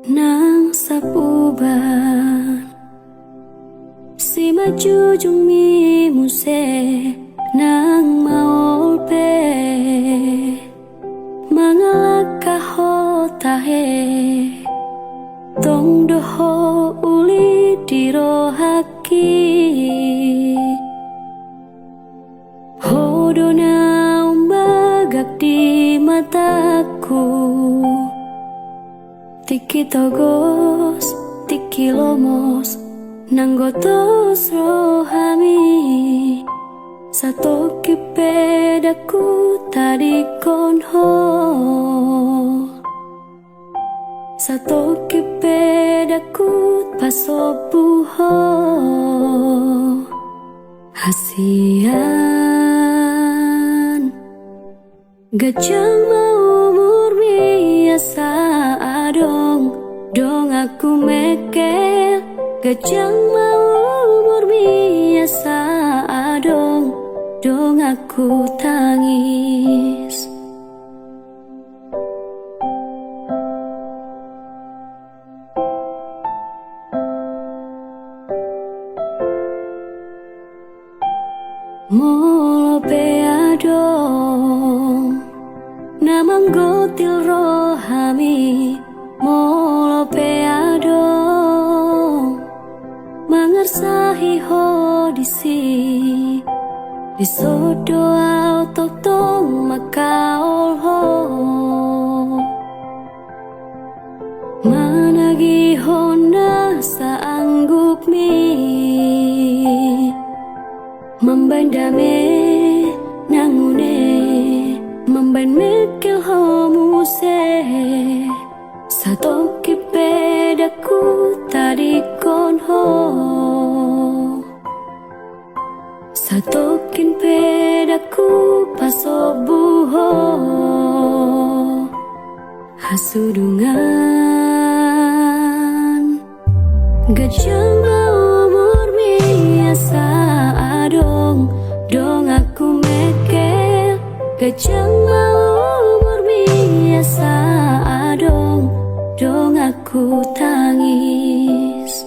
nang sapuban si majujung mi muse nang maolpe mangalakah tahe tong doho uli dirohaki hodona umbagak di mataku tiki togos tiki lomos nanggotos rohami satu kipedaku tadi konho satu kipedaku pasopuho hasian gajang mau umur biasa adong dong aku mekel gajang mau umur biasa adong dong aku tangis molo peadong namang gotil rohami molo peadong mangersahi hodisi disodo autok tong makaol ho managi hona saanggup mi membandame nangune memban mekel homuse satu kipedaku tadi konho satu kin pedaku pasobuho hasudungan gajang umur biasa adong dong aku mekel gajang umur biasa adong dong aku tangis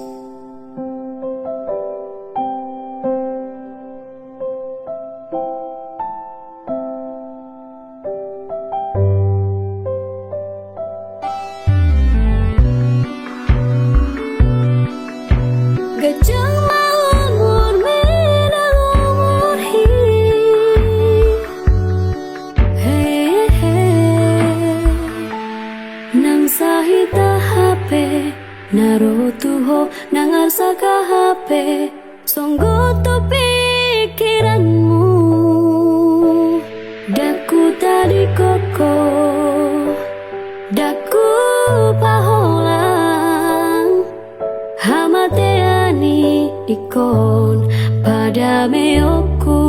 gajang umur menang umur hi hey, hey. Nang sahita HP narutuho nang arsaka HP songgo to pikiranmu daku tadi koko daku paholang hamateani ikon pada meoku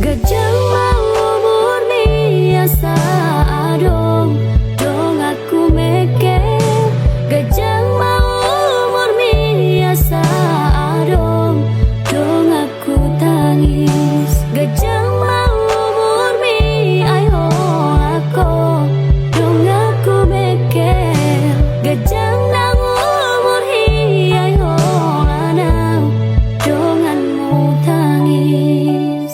gajang umur biasa adong dong aku mekel gajang umur biasa adong dong aku tangis gajang umur mi ayo ako dong aku mekel gajang nang umur hi ayo lanang donganmu tangis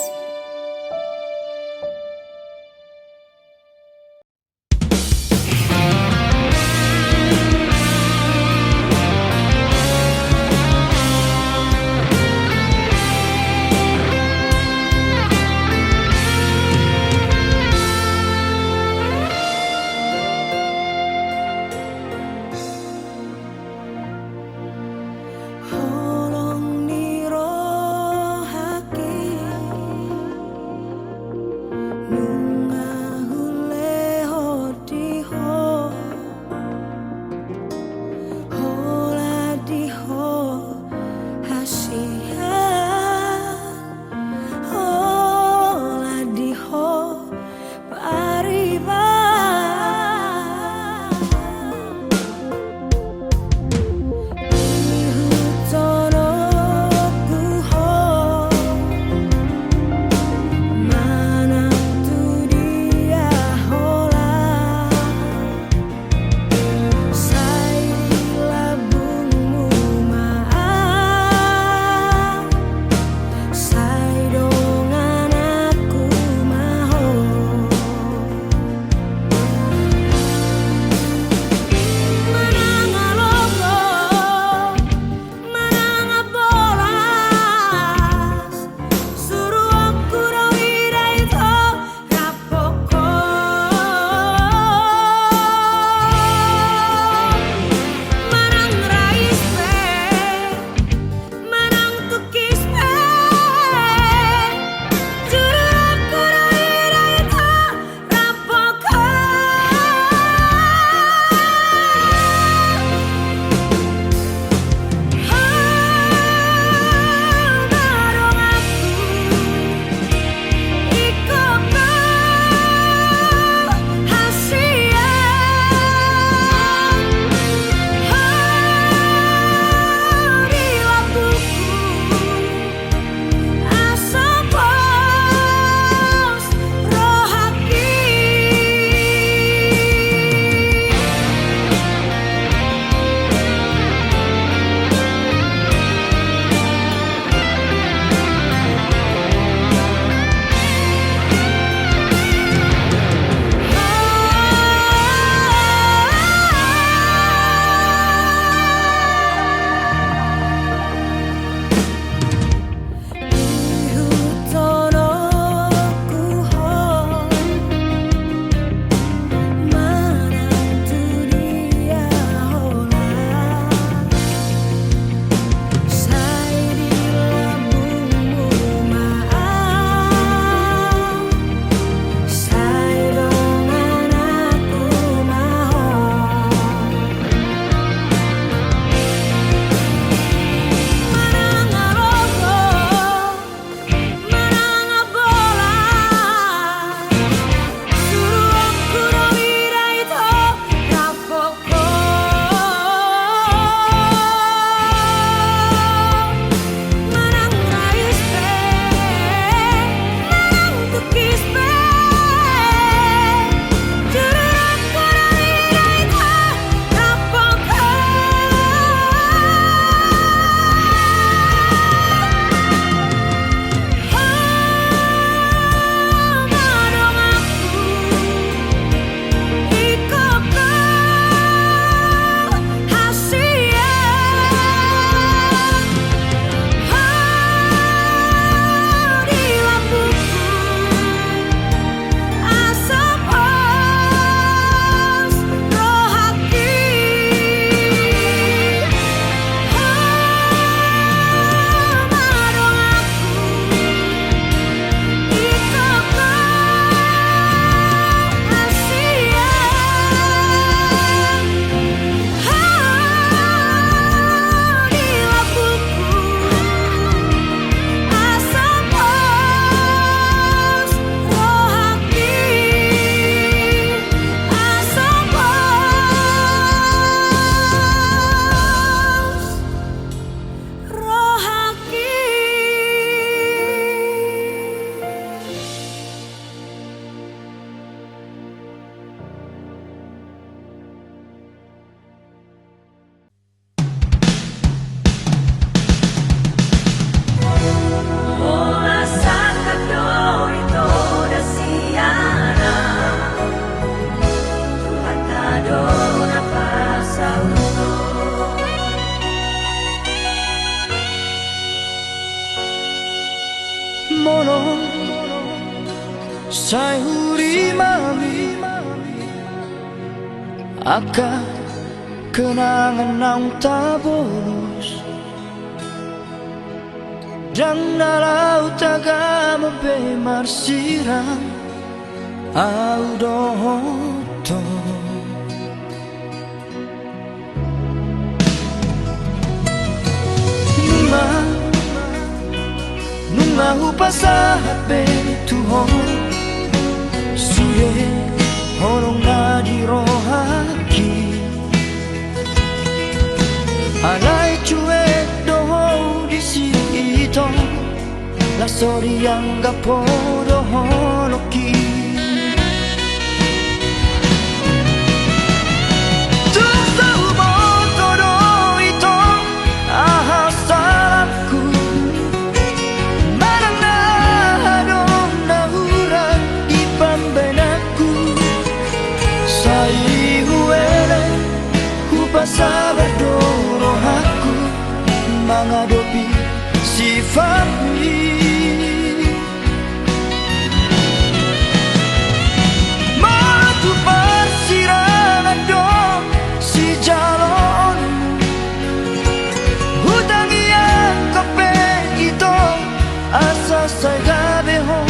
Holong nirohake mono sai huri mami aka kenangan nang tabolos dan nalau taga mabe marsirang au dohoto nunga upasa hape tuhon suye horong na di rohaki alai cue doho di sito la sori yang gapo doho loki Pasabado rohaku menghadapi sifatmu Matu persirangan dong si jalon Hutang yang kape itu asa saya gabeho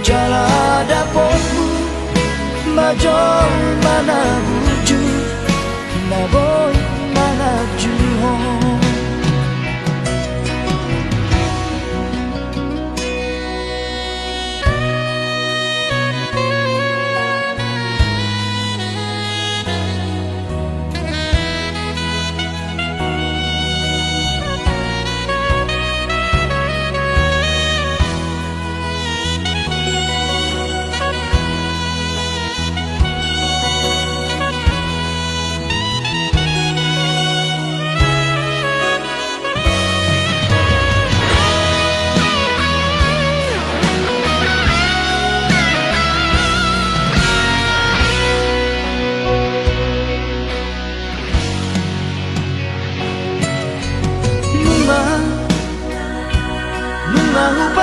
Jala dapotmu majol mana wujud na boy manaju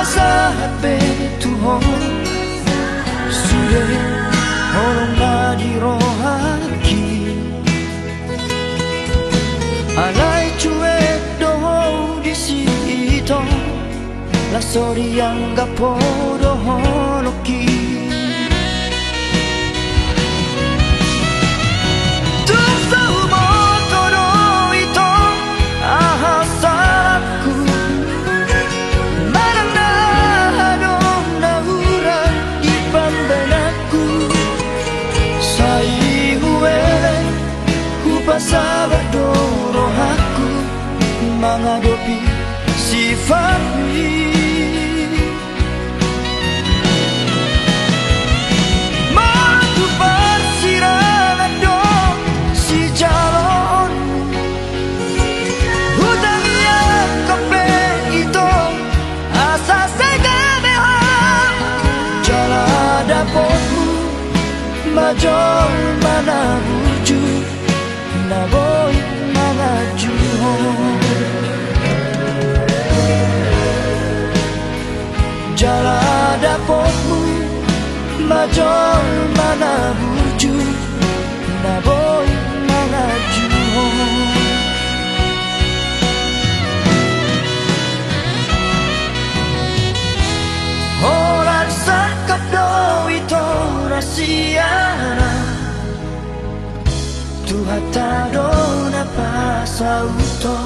Sa hape tuhon suye horong na di rohaki alai cue doho di sito la sori yang gapo doho loki Pasabado rohaku menghadapi sifatmu Matu persirangan dong si jalon Hutang yang kape itu asa segabeho Jala dapotmu majol mana wujud na boy manaju Jala dapotmu majol mana wujud na boy manaju Horan sakap do ito rasiana Tuhatado na pasauto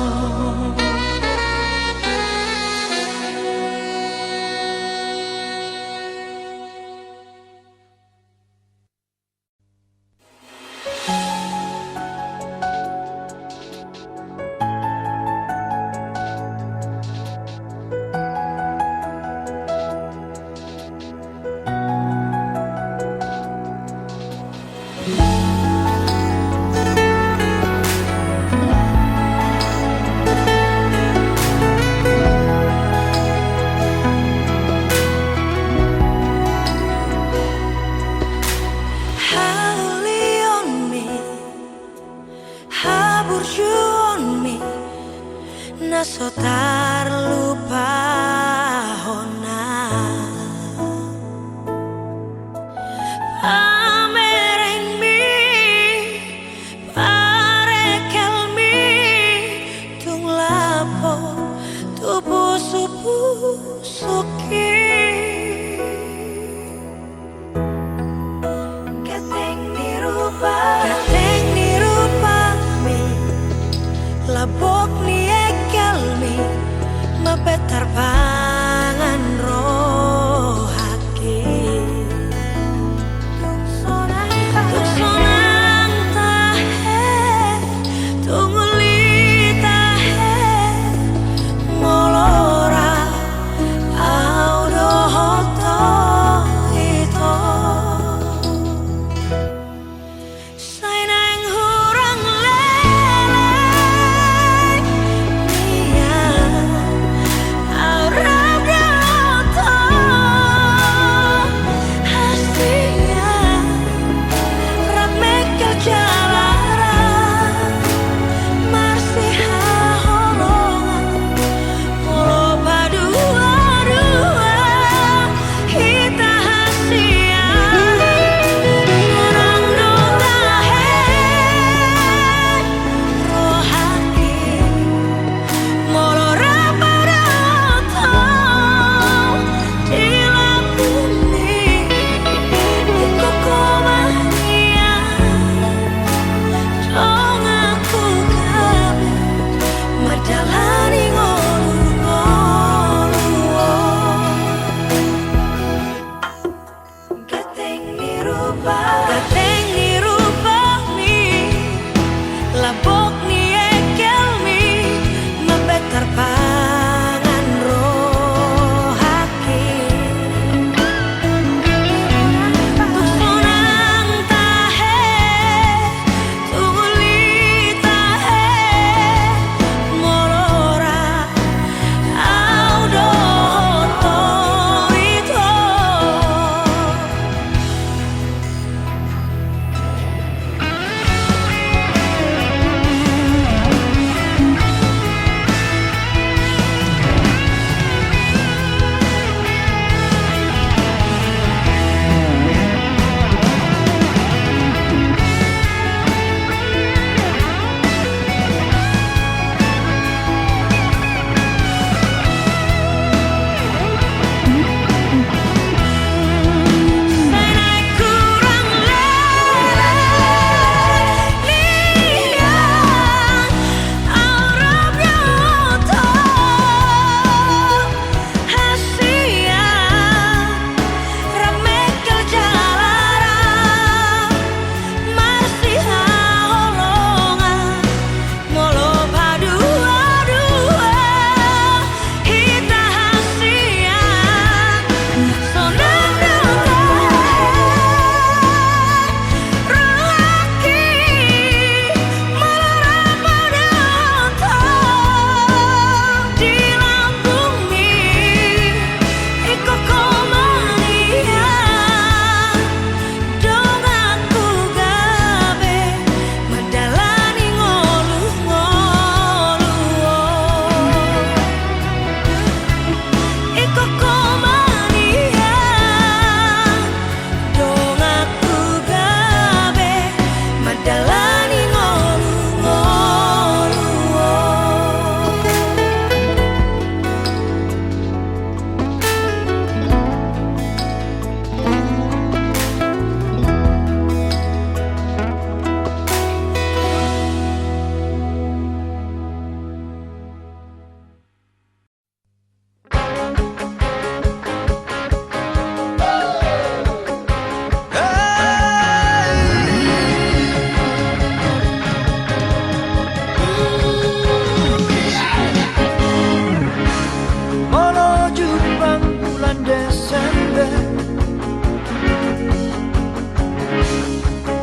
Desember,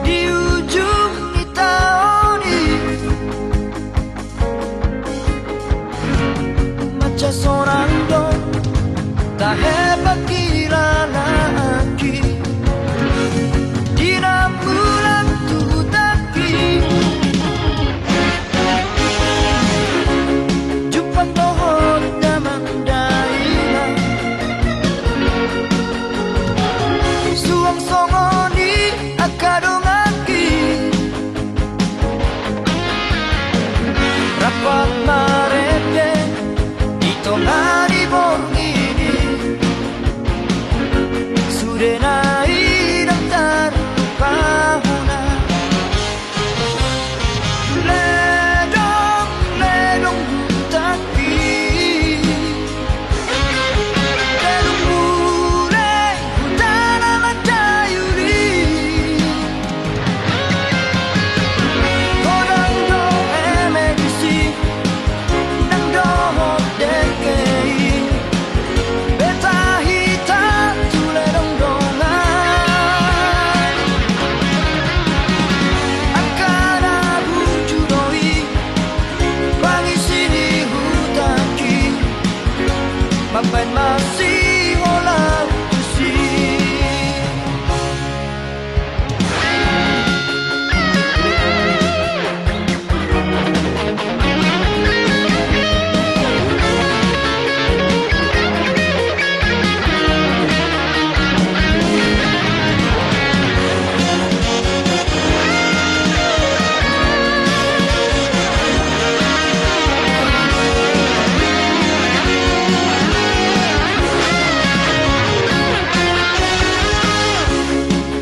di ujung tahun ini, macam seorang dong tak hebat kira lagi di bulan tu tapi jumpa pohon damang daila suang songoni akadongaki rapat marede itonari borgini sudenai daftar pahuna ledong ledong butaki ledong bule hutana matayuri kodang do emedisi nang dohot dekei beta hita tule dong dongan akara bujudoi bangi sini hutaki mapen masih olah usi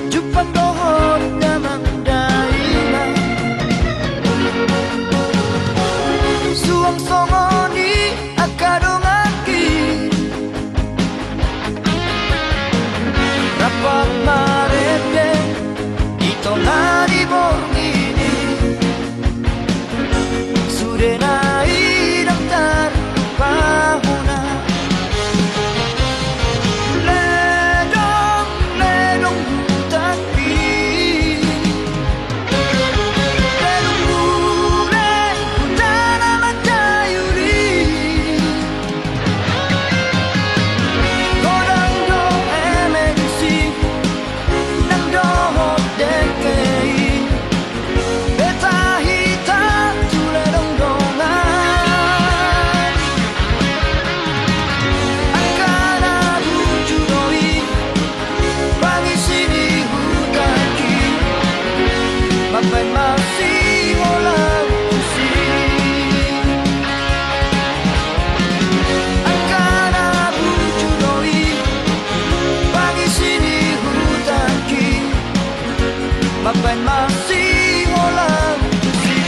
Jupan pohon damang daila suang songoni akadongaki rapat marede itonari borgini sudenai daftar pahuna ledong ledong butaki ledong bule hutana matayuri kodang do emedisi nang dohot dekei beta hita tule dong dongan akana bujudoi bangi sini hutaki mapen masih olah usi akana bujudoi bangi sini hutaki mapen masih olah usi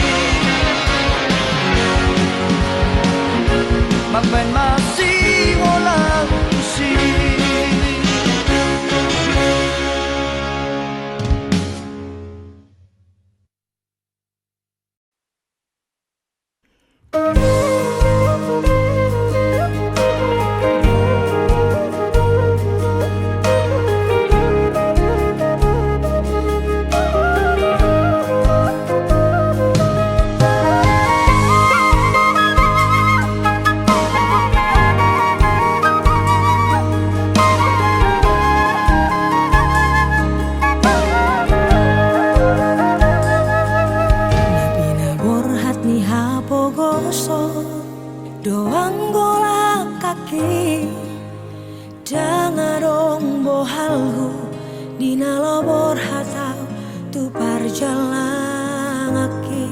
mapen masih olah usi. Nabina borhat ni hapogoso doang golak kaki dangarong bohalhu dinalo borhatau tu parjalangaki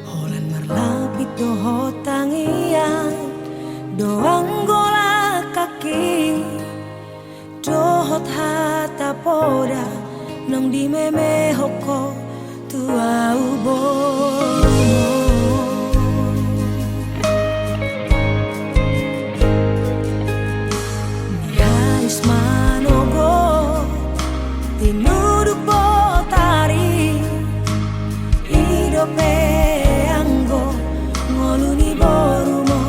holan marlapit doho tangian doang golak kaki dohot hata poda nong di meme hoko tua ubomo Niharis manogo tinuduk botari idope anggo ngoluni borumo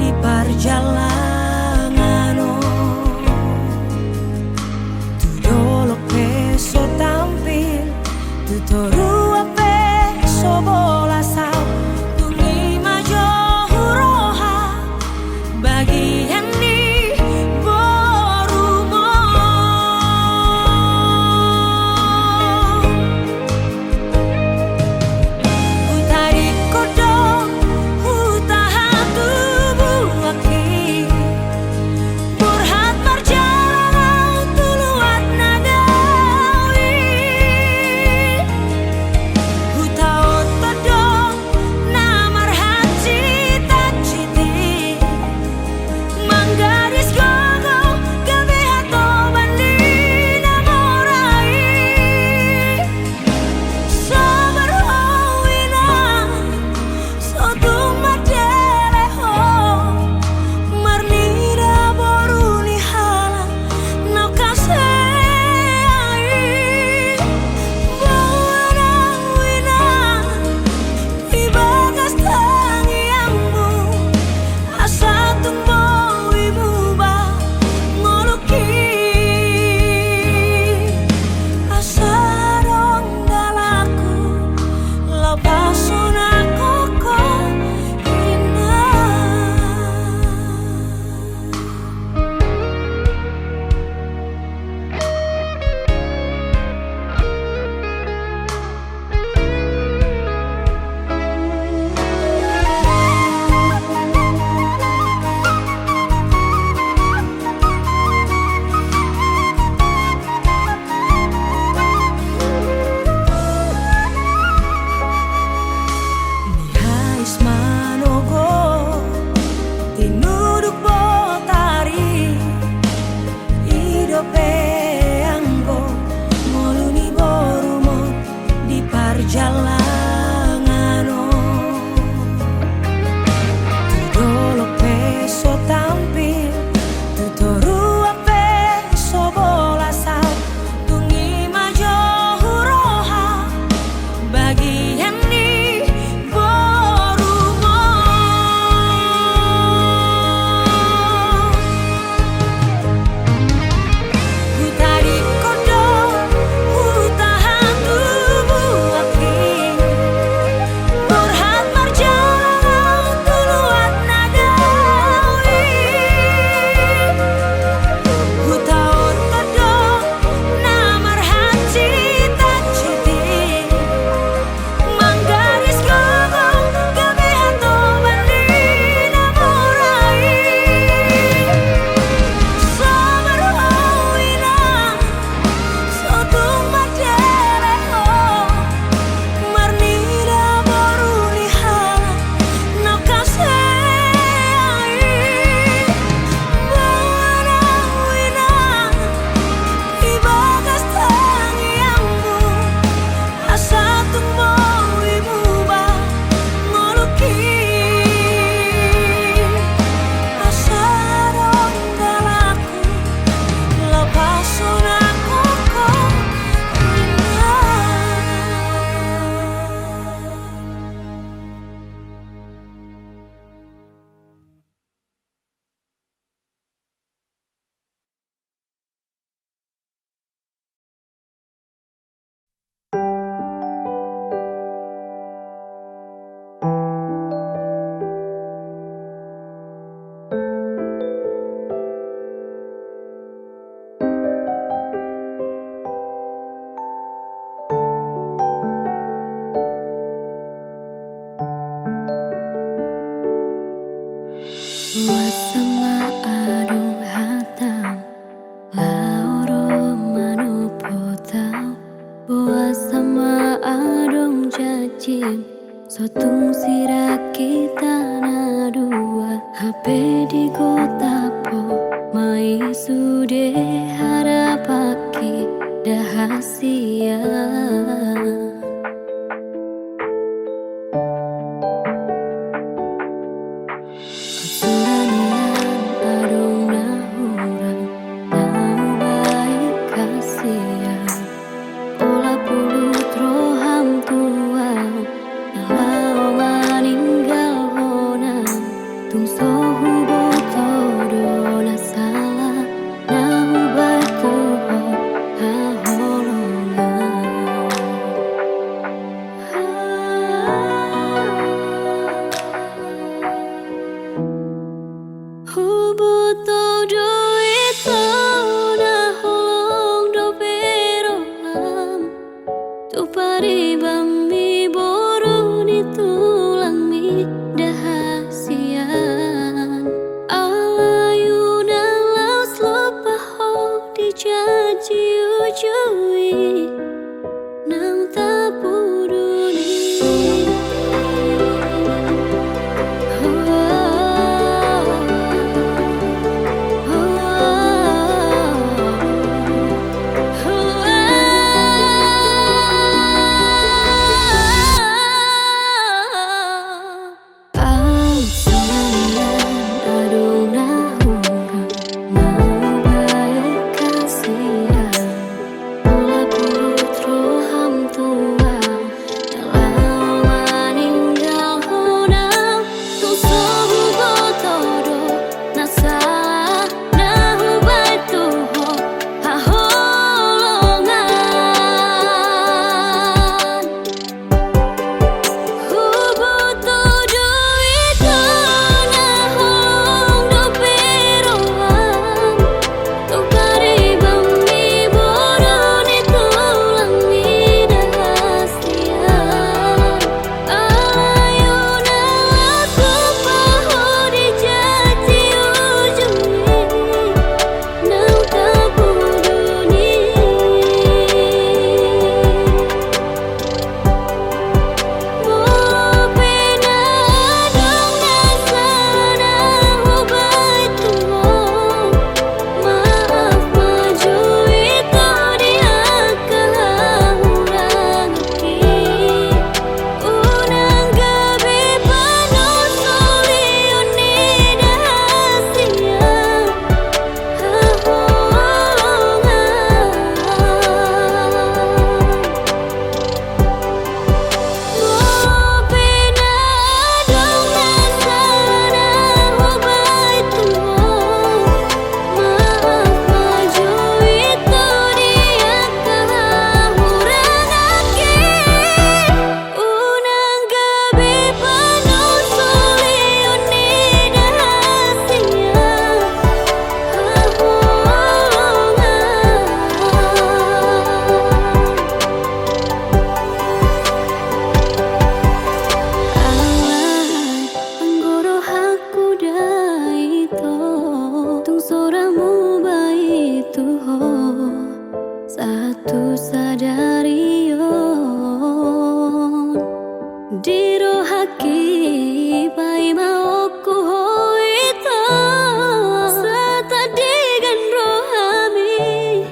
di parjalangan butuh duit nah holong do peroham tu pari bami boru ni tulang mi dahasian alayuna laus lopaho dijaji ujui nang tak peduli. Satu sadarion diro haki pai mau ku hoito sata dengan rohami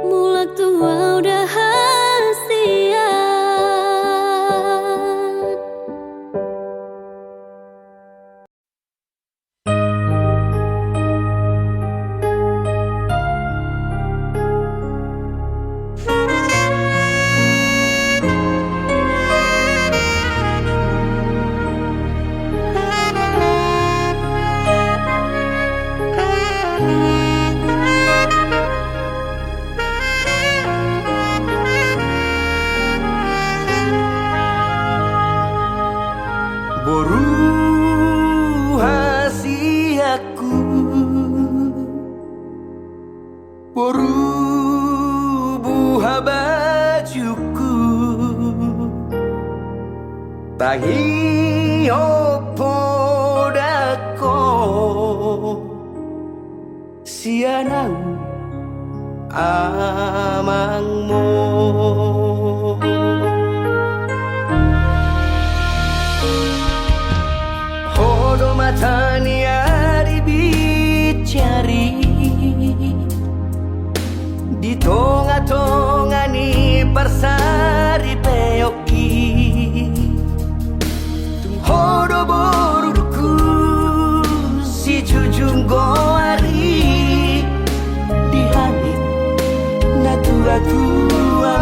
mulak tua udah hasian. Boru hasiaku, boru buha bajuku, tangi opo dako sianang amangmu. Matani ari bicari di tonga-tonga ni persari peoki tunghodo boruku si jujung goari di hani na tua-tua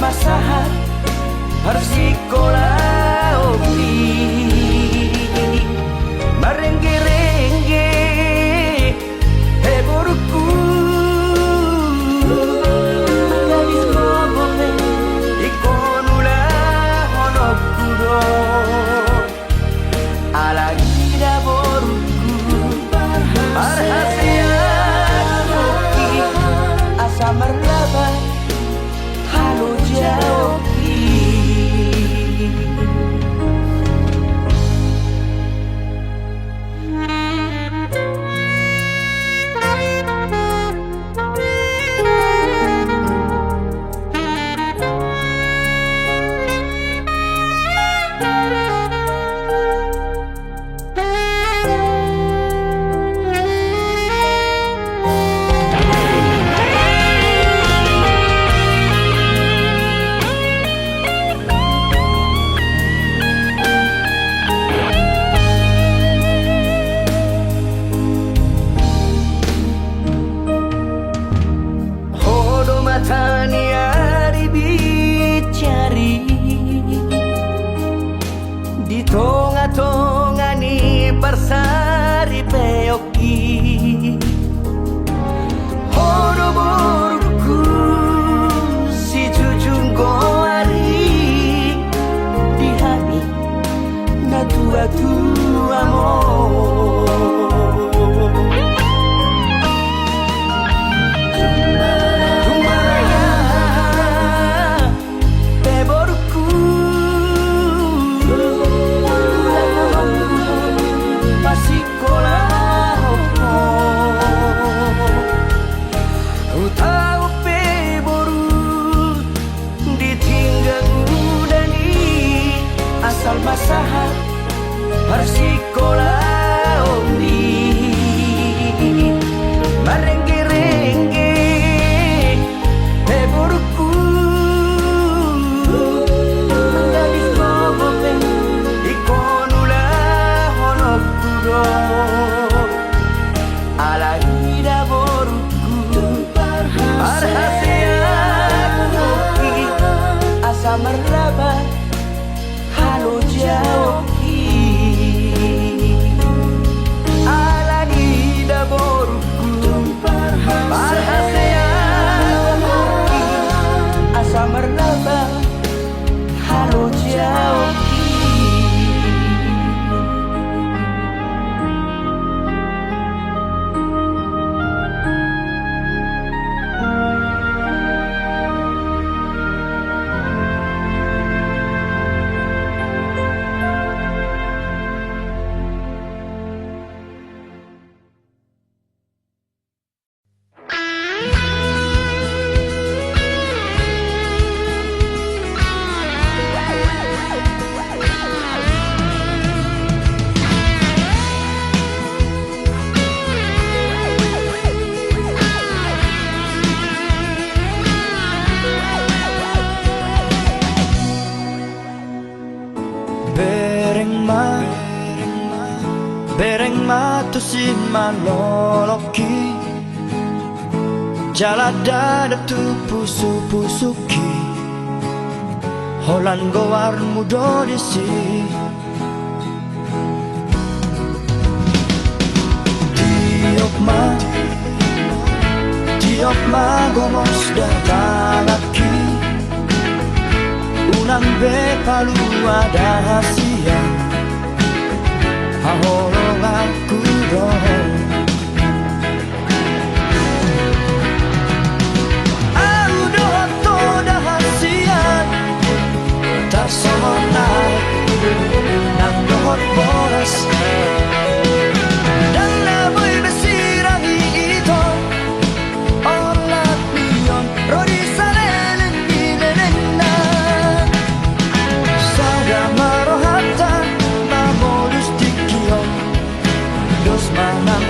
masahat Persikola opi Marengge-rengge Heboruku Gadis ngomongnya Ikonula honokuro Alagida boruku Arhasia koki Asa merlaba Halo jauhi Taniari bicari di tonga-tonga ni persari peoki horoboruku si jujung goari di hati na tua-tua amor masahat Persikola omi Marengge-rengge Heboruku Gadis ngomongnya Ikonula honokuro Alagida boruku Arhasia koki Asa merlaba Halo jauhi Alagida boruku Parhasea koki Asa merlaba Halo jauhi Bereng matu si maloloki Jala dada tu pusu-pusuki Holan gowar mudo disi Tiop ma gomos datalaki Unang be palu ada hasia Haholong aku dong Aku doang toda hasian Tak semonai Nang dohot boras Dan naboy besirangi ito Olat niyon Rodi salelen binenena Sada marohatan Mamolus dikiyon Dos manang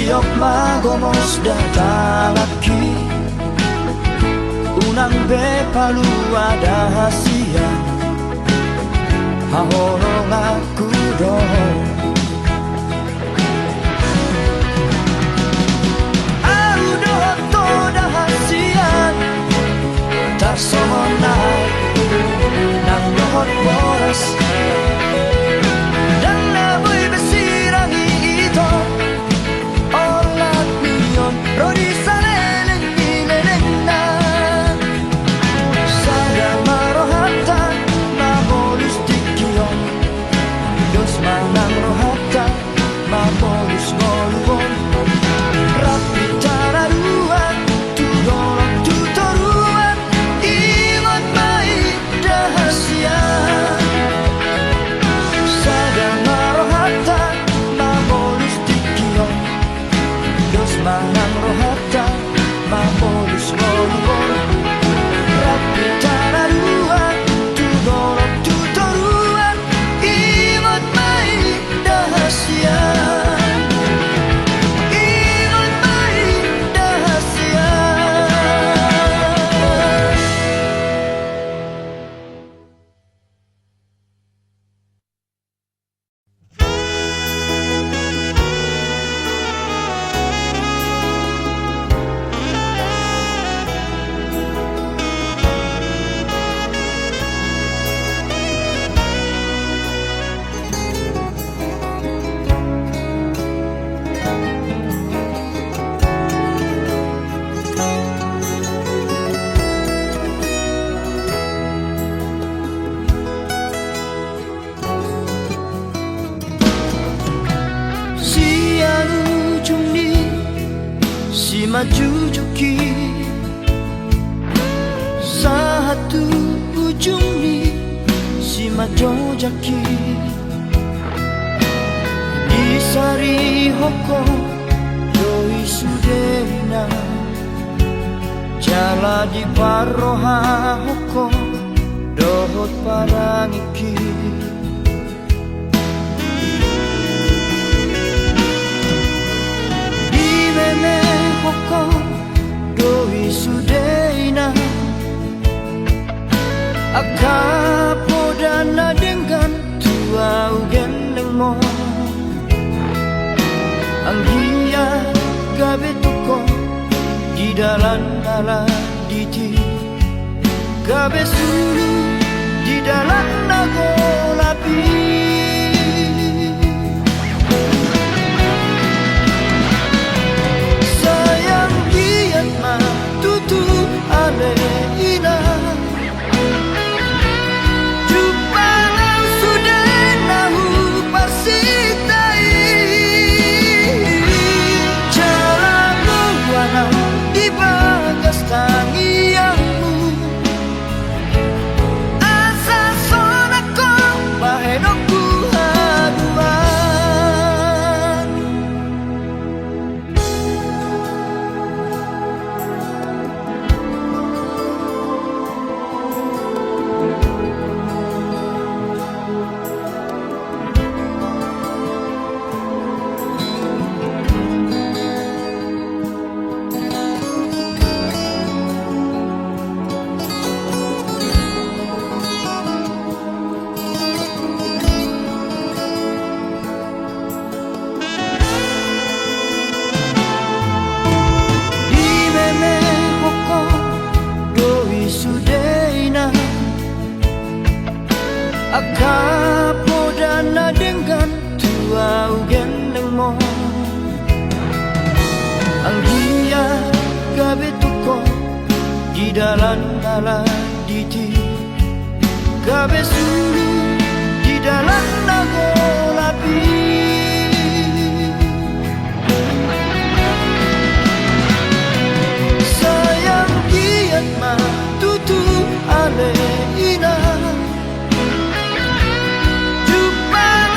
Tiok magomos datang lagi Unang be palu ada hasia Hahorong aku dong Aku doh toda hasian Tak somonai Nang dohot boras Dan naboy besirangi ito Rodi salelen minenena Sada marohata Mamolus dikion Dos manang rohata Mamolus ngoluon Rapi tararuan Tudolong tutoruan Ingat mai dahasian Sada marohata Mamolus dikion Dos manang rohata Mamolus ngoluon Rapi tararuan Tudolong tutoruan Ingat mai dahasian Ingat mai dahasian Siang ujung ni si maju joki Satu ujung ni si maju jaki Di sari hoko doi sudena Jala di paroha hoko dohot parangiki Meme hoko doi sudeina Akapodana dengan tua ugenengmo Anggia gabe tuko di dalam diti Gabe sulu di dalam nago lapi Tutu ale ina Jupang sudah nahu pasitai Jalamu wana di bagas tangianmu Asa sonako bahenokku haduan Akapodana dengan tua ugenengmo Anggia gabe tuko di dalam diti Gabe sulu di dalam nago lapi Sayang giat ma tutu ale ina Jupang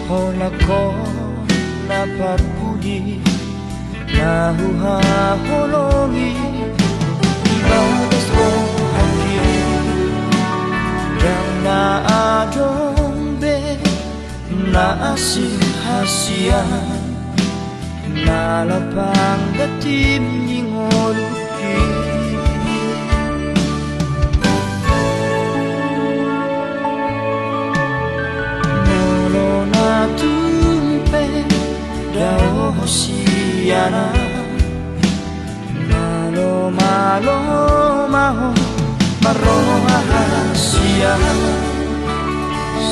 Hola ko na pagpudi Nahuha holongi Ibadas ko hakim Yang naadombe Naasing hasian Nalapang datim nyingoluki Nolo na tumpe Dao hosiana Malo malo maho Maroha hasia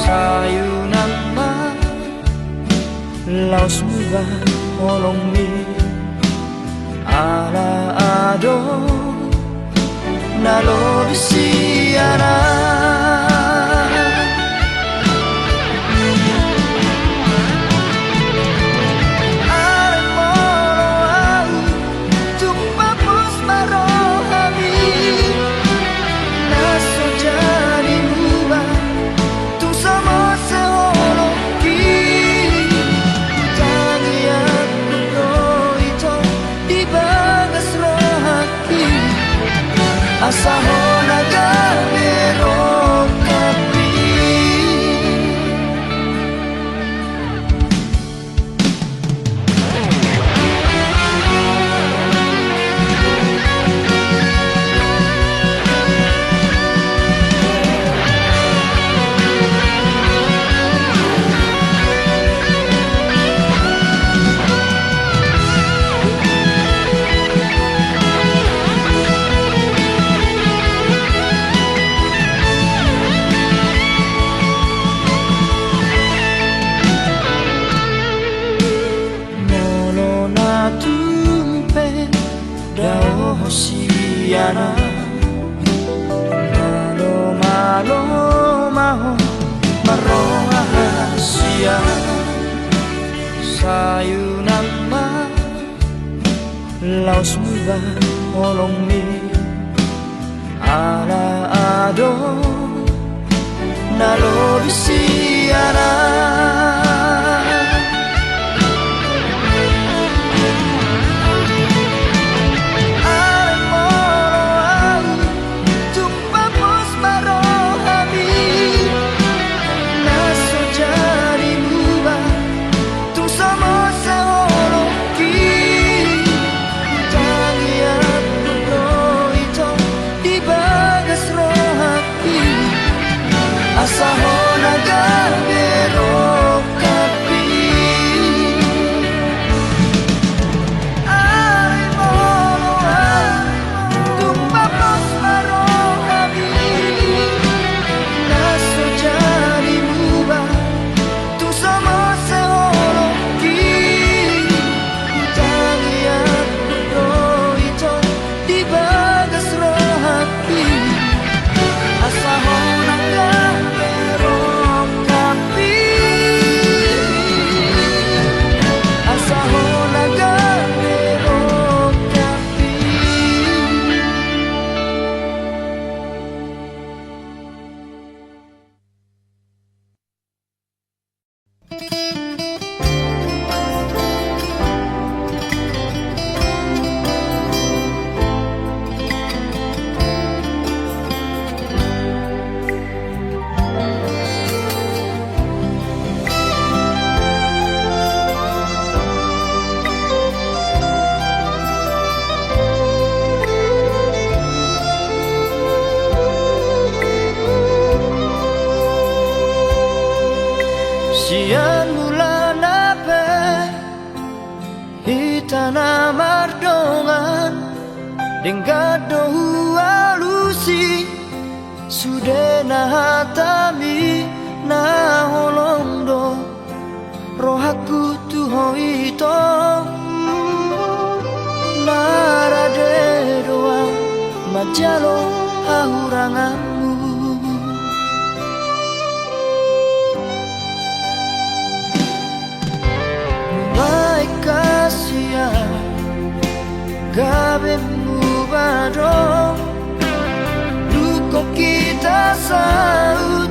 Sayunan ma Laos muba holong mi Ala ado Nalo bisiana Asahona gabero kapi Hosiana Malo malo maho Maroha hasia Sayunan ma Laos muba holong mi Ala ado Nalo bisiana Asahona gabero kapi Ay molo Tumpapos marohami Naso jadi muba Tu sama seoloki Tangian puno ito Di bagas rohati Asahona gabero Sian bulan ape Hitana mardongan Denggado alusi Sude na hatami Na holongdo Rohaku tuho ito Narade doa Majalo hahuranganmu Kasia gabe mubado Duko kita saut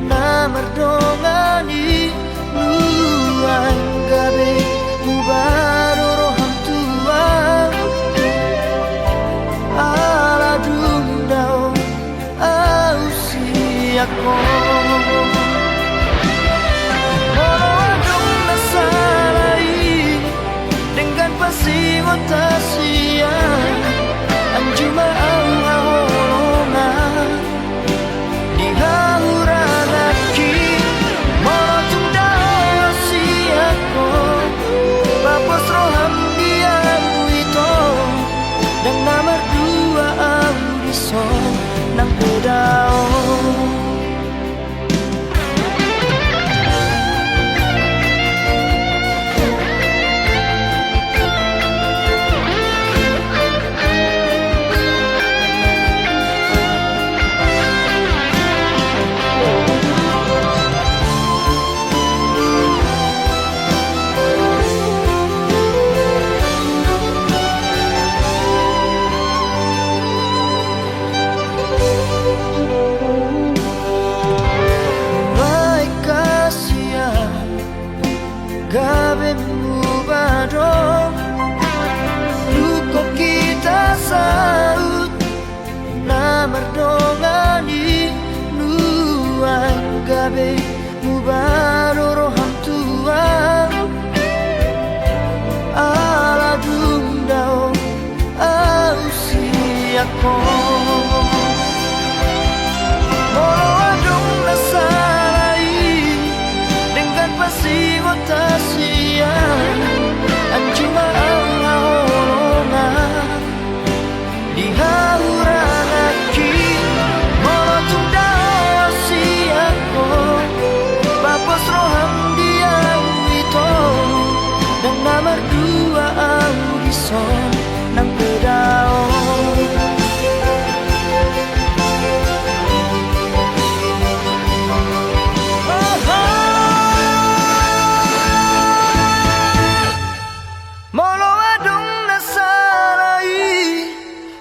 Na merdongani babe mubaroro hantua ala dundao ausiako molo adong nasalai dengan pasi watasia anjuma aulona di haurangaki molo tundao siako papos roham dia wito dan nomor dua audison nang pedao molo adong nasalai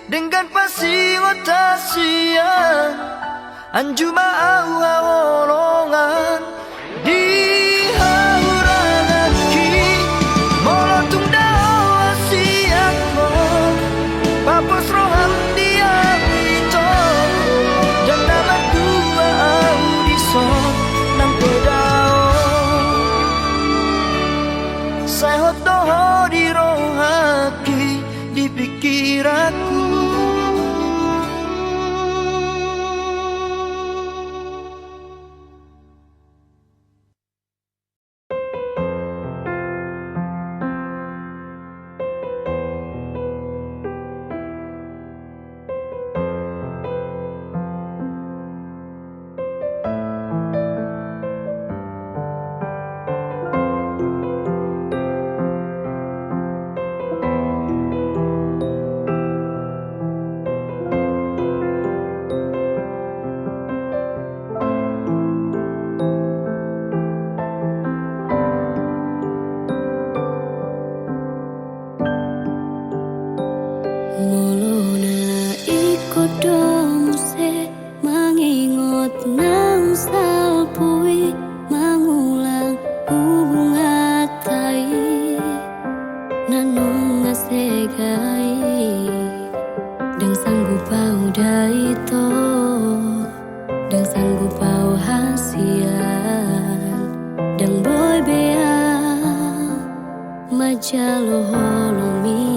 dengan pasi watasia anjuma awolongan di haurangaki molo tundao asiako papos roham dia wito dan nama dua audison nang pedao saya hotoho di rohaki di pikiranku Mulona ikut domuse mengingat nang salpui mengulang hubungan tai nanung ngasegai dan sanggup pau daito dan sanggup pau hasian dan boy bea majalo holomi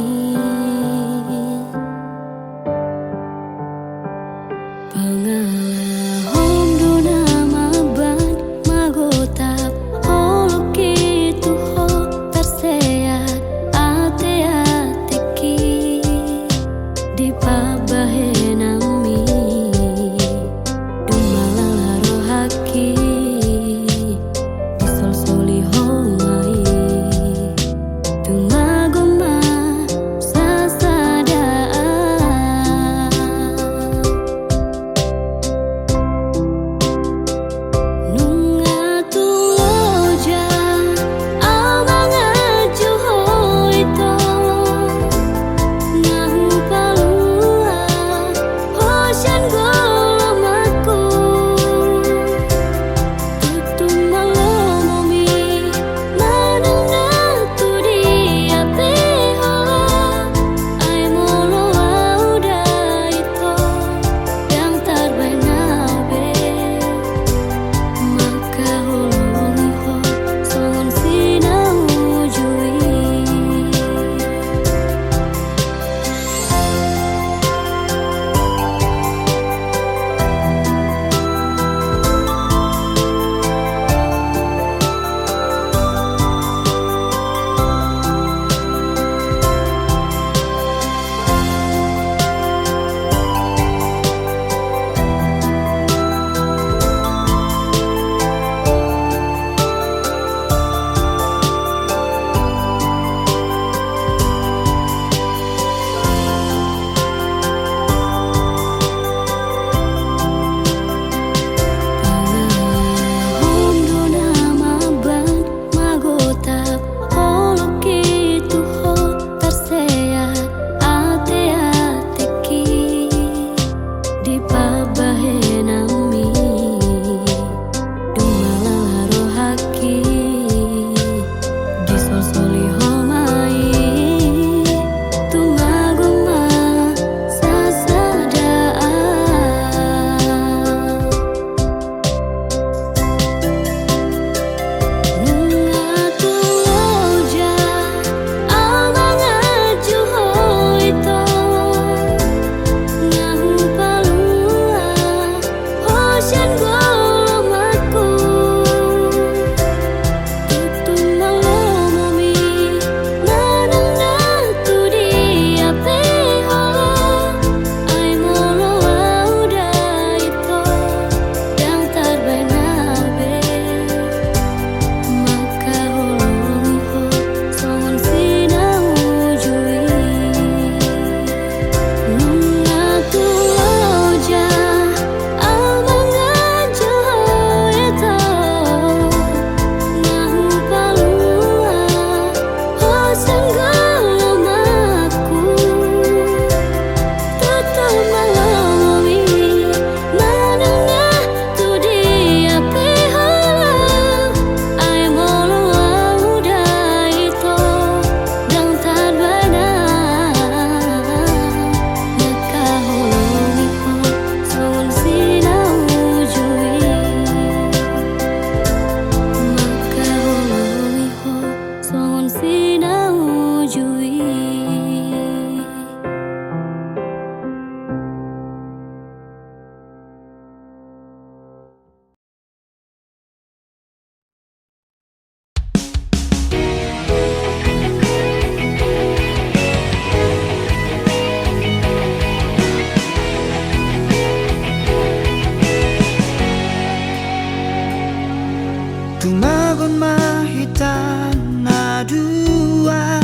tumagon mahitan na dua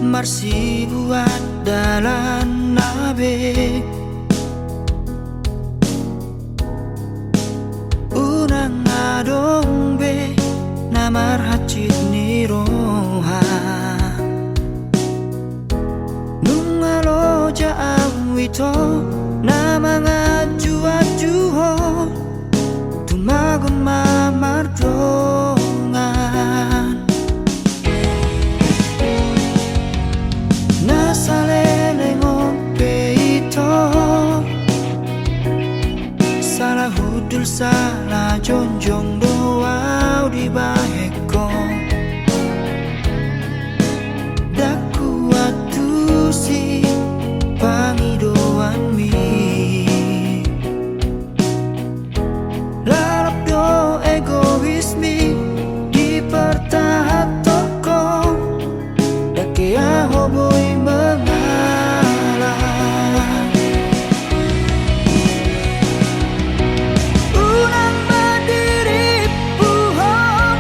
marsi buat dalan nabe unang adong be namar hacit ni roha nung aloja awito na mga juwa-juho tumagon mamardongan nasa leleng ope ito salah hudul salah jonjong doaw di baheko daku atusi pangidoan mi larap do egoismi dipertahat toko dake ahoboy mengalah unang mandiri puhong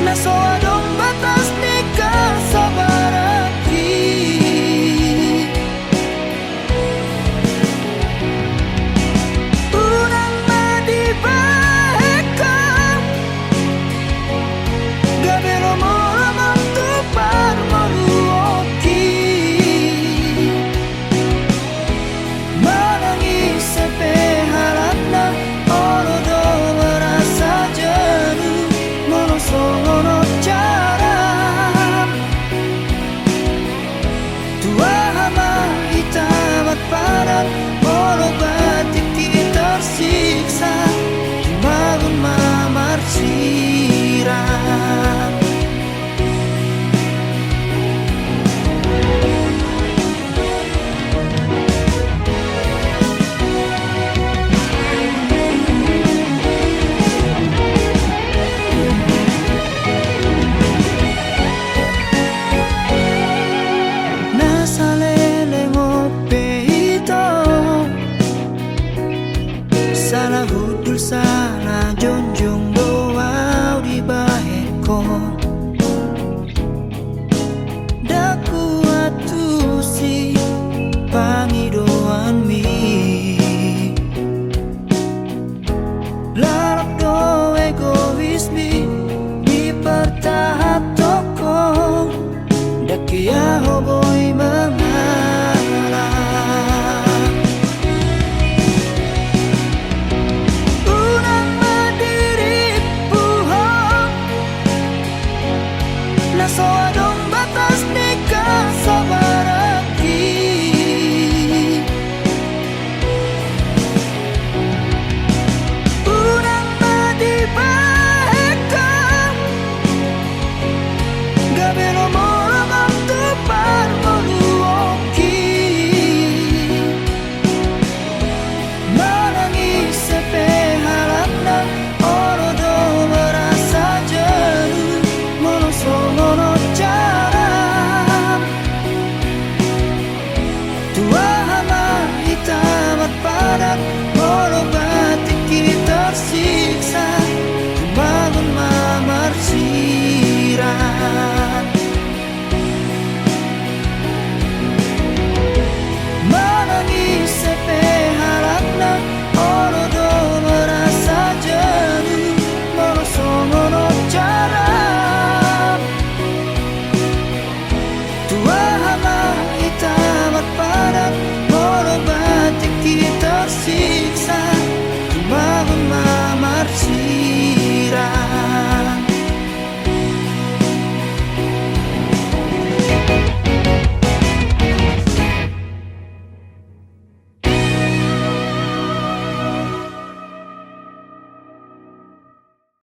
naso adong batas nikah sabaraki unang madibaheka gabelo mora mantupar maluoki manangis sampai harapna oro do merasa jenuh monosono cara tua hama hitamat padat oro batik kita tersiksa dibangun mamar siram nasa leleng ope ito salah hudul salah jonjong doaw di baheko daku atusi pangidoan mi